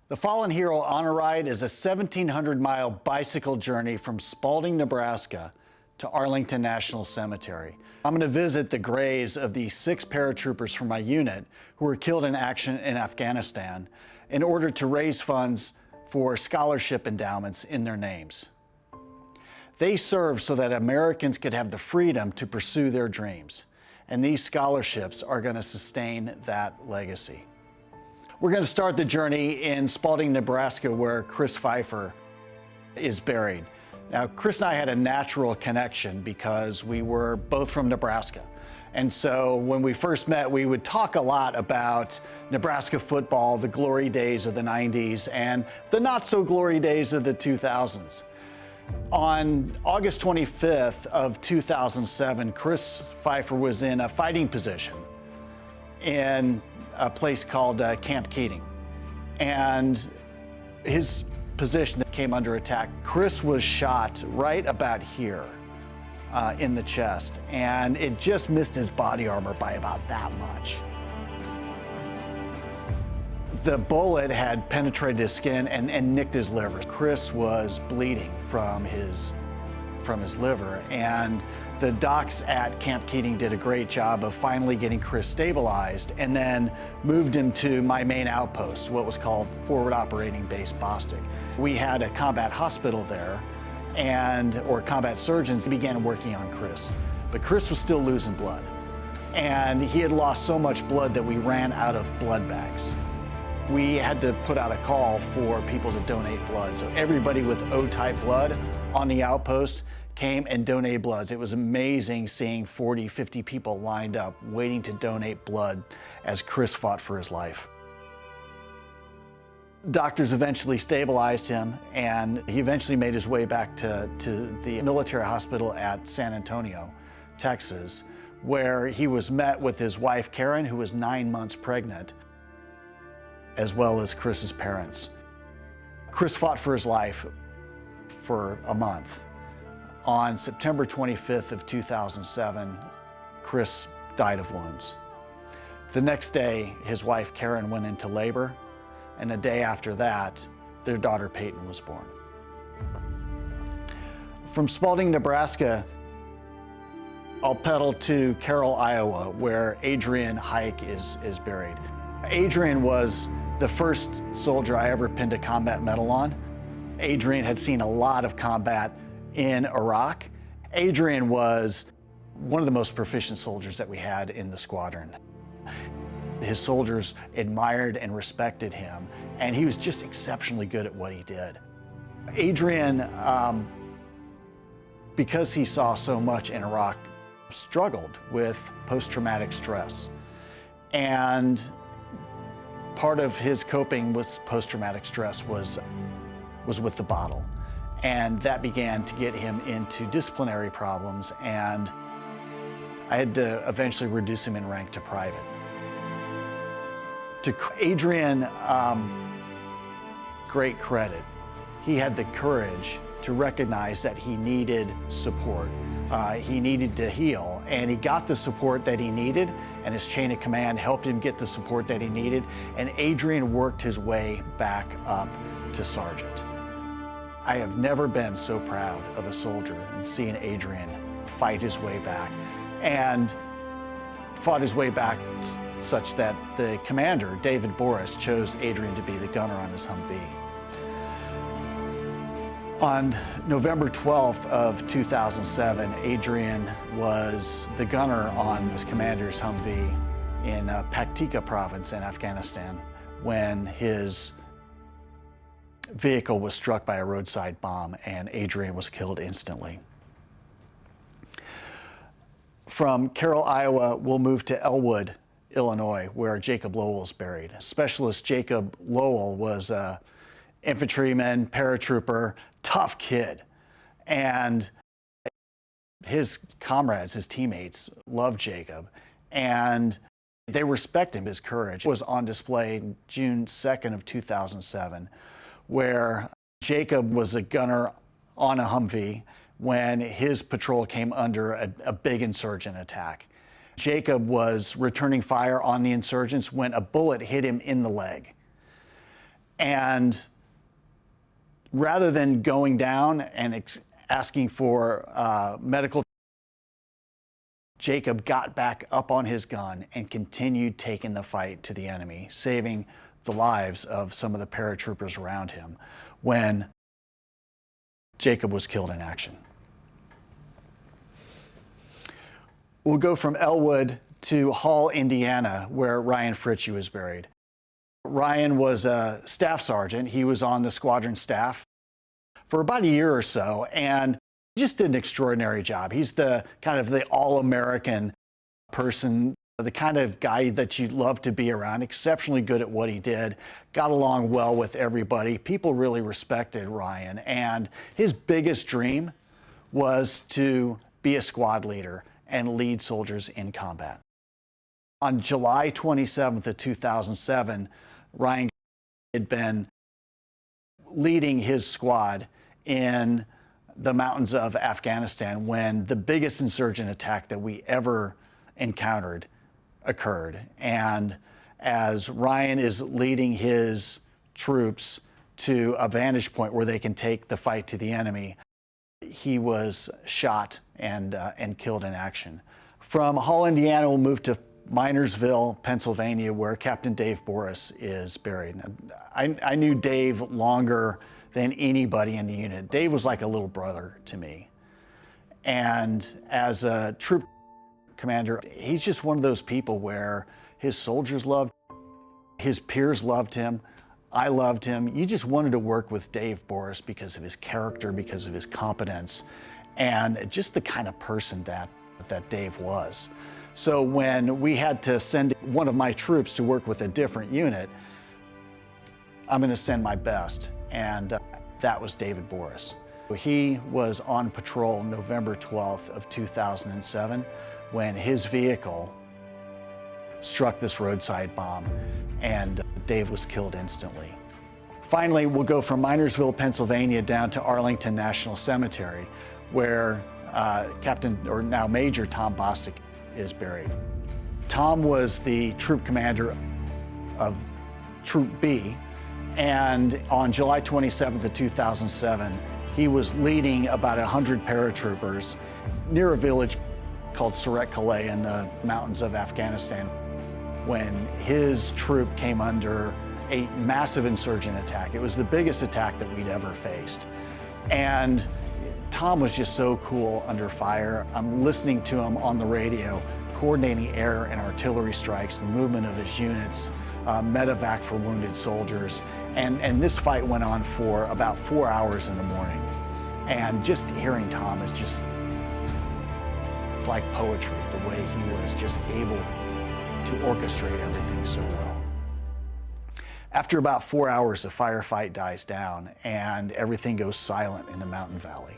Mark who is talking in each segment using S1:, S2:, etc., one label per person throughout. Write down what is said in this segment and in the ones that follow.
S1: The Fallen Hero Honor Ride is a 1,700-mile bicycle journey from Spalding, Nebraska to Arlington National Cemetery. I'm going to visit the graves of the 6 paratroopers from my unit who were killed in action in Afghanistan in order to raise funds for scholarship endowments in their names. They served so that Americans could have the freedom to pursue their dreams, and these scholarships are going to sustain that legacy. We're going to start the journey in Spalding, Nebraska, where Chris Pfeifer is buried. Now, Chris and I had a natural connection because we were both from Nebraska. And so when we first met, we would talk a lot about Nebraska football, the glory days of the 90s, and the not so glory days of the 2000s. On August 25th of 2007, Chris Pfeifer was in a fighting position in a place called Camp Keating, and his position came under attack. Chris was shot right about here in the chest, and it just missed his body armor by about that much. The bullet had penetrated his skin and nicked his liver. Chris was bleeding from his liver, and the docs at Camp Keating did a great job of finally getting Chris stabilized and then moved him to my main outpost, what was called Forward Operating Base Bostick. We had a combat hospital there, or combat surgeons began working on Chris. But Chris was still losing blood, and he had lost so much blood that we ran out of blood bags. We had to put out a call for people to donate blood. So everybody with O-type blood on the outpost came and donated blood. It was amazing seeing 40, 50 people lined up waiting to donate blood as Chris fought for his life. Doctors eventually stabilized him, and he eventually made his way back to the military hospital at San Antonio, Texas, where he was met with his wife, Karen, who was 9 months pregnant, as well as Chris's parents. Chris fought for his life for a month. On September 25th of 2007, Chris died of wounds. The next day, his wife Karen went into labor, and a day after that, their daughter Peyton was born. From Spalding, Nebraska, I'll pedal to Carroll, Iowa, where Adrian Hike is buried. Adrian was the first soldier I ever pinned a combat medal on. Adrian had seen a lot of combat in Iraq. Adrian was one of the most proficient soldiers that we had in the squadron. His soldiers admired and respected him, and he was just exceptionally good at what he did. Adrian, because he saw so much in Iraq, struggled with post-traumatic stress. And part of his coping with post-traumatic stress was with the bottle. And that began to get him into disciplinary problems, and I had to eventually reduce him in rank to private. To Adrian, great credit. He had the courage to recognize that he needed support. He needed to heal, and he got the support that he needed, and his chain of command helped him get the support that he needed, and Adrian worked his way back up to sergeant. I have never been so proud of a soldier than seeing Adrian fight his way back, and fought his way back such that the commander, David Boris, chose Adrian to be the gunner on his Humvee. On November 12th of 2007, Adrian was the gunner on his commander's Humvee in Paktika province in Afghanistan when his vehicle was struck by a roadside bomb, and Adrian was killed instantly. From Carroll, Iowa, we'll move to Elwood, Illinois, where Jacob Lowell is buried. Specialist Jacob Lowell was an infantryman, paratrooper, tough kid. And his comrades, his teammates, loved Jacob, and they respect him. His courage was on display June 2nd of 2007, where Jacob was a gunner on a Humvee when his patrol came under a big insurgent attack. Jacob was returning fire on the insurgents when a bullet hit him in the leg. And rather than going down and asking for medical, Jacob got back up on his gun and continued taking the fight to the enemy, saving the lives of some of the paratroopers around him when Jacob was killed in action. We'll go from Elwood to Hall, Indiana, where Ryan Fritsche was buried. Ryan was a staff sergeant. He was on the squadron staff for about a year or so, and he just did an extraordinary job. He's the kind of the all-American person, the kind of guy that you'd love to be around, exceptionally good at what he did, got along well with everybody. People really respected Ryan, and his biggest dream was to be a squad leader and lead soldiers in combat. On July 27th of 2007, Ryan had been leading his squad in the mountains of Afghanistan when the biggest insurgent attack that we ever encountered occurred. And as Ryan is leading his troops to a vantage point where they can take the fight to the enemy, he was shot and killed in action. From Hall, Indiana, we'll move to Minersville, Pennsylvania, where Captain Dave Boris is buried. I knew Dave longer than anybody in the unit. Dave was like a little brother to me. And as a troop commander, he's just one of those people where his soldiers loved him, his peers loved him, I loved him. You just wanted to work with Dave Boris because of his character, because of his competence, and just the kind of person that Dave was. So when we had to send one of my troops to work with a different unit, I'm going to send my best, and that was David Boris. He was on patrol November 12th of 2007 when his vehicle struck this roadside bomb, and Dave was killed instantly. Finally, we'll go from Minersville, Pennsylvania down to Arlington National Cemetery, where Captain, or now Major, Tom Bostick is buried. Tom was the troop commander of Troop B, and on July 27th of 2007, he was leading about 100 paratroopers near a village called Surat-Calais in the mountains of Afghanistan when his troop came under a massive insurgent attack. It was the biggest attack that we'd ever faced. And Tom was just so cool under fire. I'm listening to him on the radio, coordinating air and artillery strikes, the movement of his units, medevac for wounded soldiers. And this fight went on for about 4 hours in the morning. And just hearing Tom is just like poetry, the way he was just able to orchestrate everything so well. After about 4 hours, the firefight dies down and everything goes silent in the mountain valley.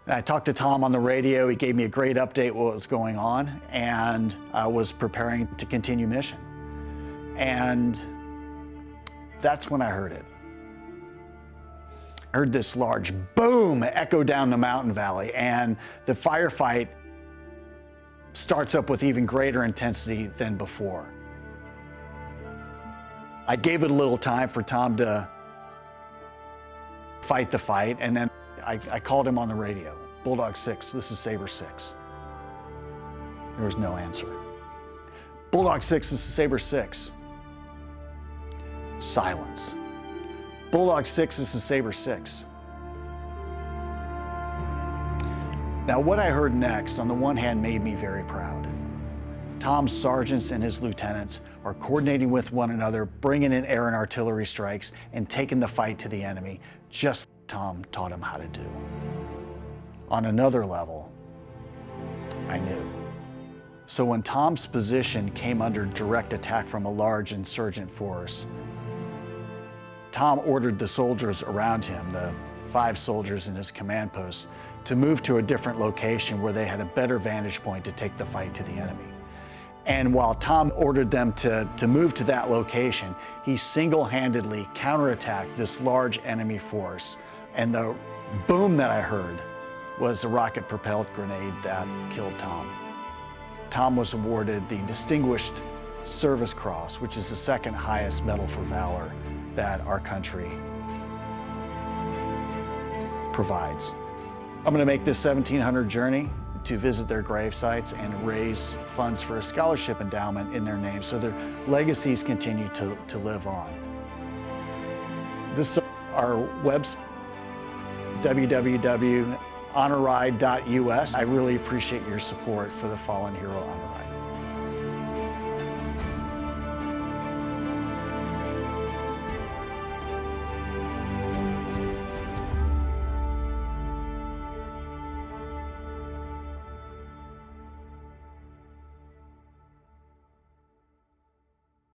S1: And I talked to Tom on the radio. He gave me a great update what was going on, and I was preparing to continue mission. And that's when I heard it. I heard this large boom echo down the mountain valley, and the firefight starts up with even greater intensity than before. I gave it a little time for Tom to fight the fight, and then I called him on the radio. Bulldog 6, this is Saber 6. There was no answer. Bulldog 6, this is Saber 6. Silence. Bulldog 6, this is Saber 6. Now, what I heard next, on the one hand, made me very proud. Tom's sergeants and his lieutenants are coordinating with one another, bringing in air and artillery strikes, and taking the fight to the enemy, just like Tom taught him how to do. On another level, I knew. So when Tom's position came under direct attack from a large insurgent force, Tom ordered the soldiers around him, the 5 soldiers in his command post, to move to a different location where they had a better vantage point to take the fight to the enemy. And while Tom ordered them to move to that location, he single-handedly counterattacked this large enemy force. And the boom that I heard was a rocket-propelled grenade that killed Tom. Tom was awarded the Distinguished Service Cross, which is the second highest medal for valor that our country provides. I'm going to make this 1700 journey to visit their grave sites and raise funds for a scholarship endowment in their name so their legacies continue to live on. This is our website, www.honorride.us. I really appreciate your support for the Fallen Hero Honor Ride.